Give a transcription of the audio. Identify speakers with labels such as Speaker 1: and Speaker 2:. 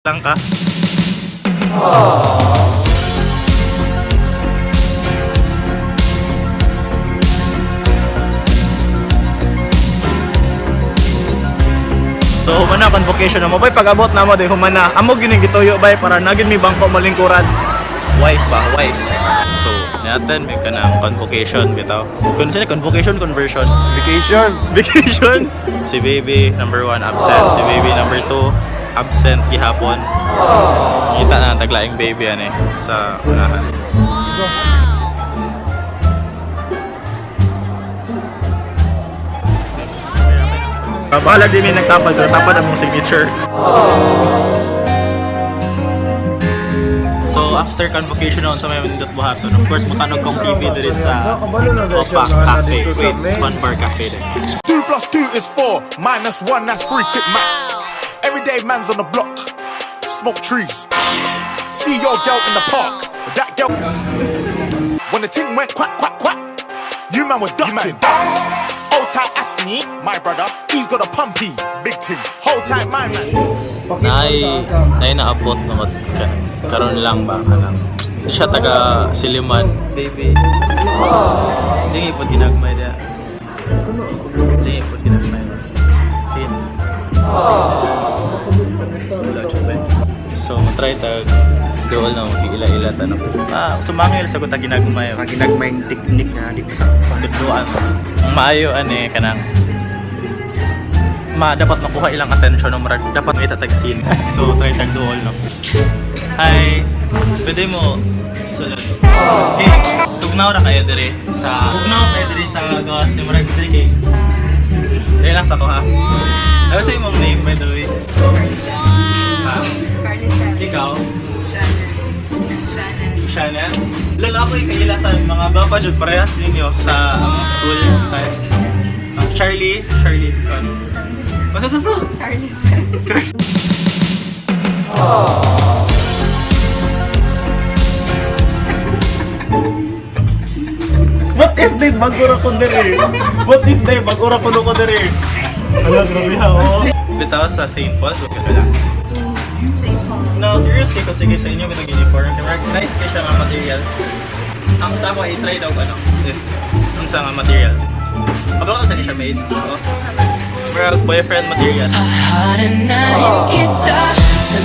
Speaker 1: lang ka. So humana convocation na mo bay pag-abot na mo day humana. Amo gining gituyo bay para nagin mi bangko malingkuran. Wise ba? Wise. So natin may kanang convocation bitaw. Kun sino convocation conversion? Vacation. Si baby number 1 absent, si baby number 2 absent gihapon. Kita na ang taglaing baby ani sa unahan. Bahala din yung nagtapad ang mong signature. So after convocation on sa may mandot buhaton, of course makanog kong TV diri sa Opa Cafe. Wait, Fun Bar Cafe din.
Speaker 2: 2 + 2 is 4, -1 that's free kick maths. Everyday man's on the block, smoke trees. See your girl in the park, that girl. When the ting went quack quack quack, you man were ducking. Hold tight, ask me, my brother, he's got a pumpy, big ting. Hold tight, my man.
Speaker 1: Nay naabot na karon lang ba kanang. Di siya taga Siliman, baby. Hindi po ginagmay dia. Hindi po ginagmay. Sin. So, matry tag dool na ila-ila tanong. Sumangil sa guta ginagmay.
Speaker 3: Ginagmayng teknik na di ko sa
Speaker 1: Tuduan. Ang maayo ani kanang dapat makuha ilang attention ng marag dapat may tatag scene. So try tag dool no. Hi. Pwede mo sunod. Hey, tugnaw ra kayo dire sa gawas ni marag dire kay. Dili lang sa ko ha. Ano sa imong name by the way? Ha? Ikaw? Chanel. Lalaki kayo sa mga gapa jud parehas ninyo sa among school sa Charlie. Masa sa to?
Speaker 4: Carly.
Speaker 1: What if they magura ko diri? Ko diri? Ala grabe ha oh. Bitaw sa St. Paul's wag ka lang. No, curious kayo sige sa inyo bitong uniform. Nice kayo siya nga material. Ang sa ako i-try daw ano? Ang sa nga material. Abang sa siya made. Oh. Boyfriend material.
Speaker 5: Harder na kita sa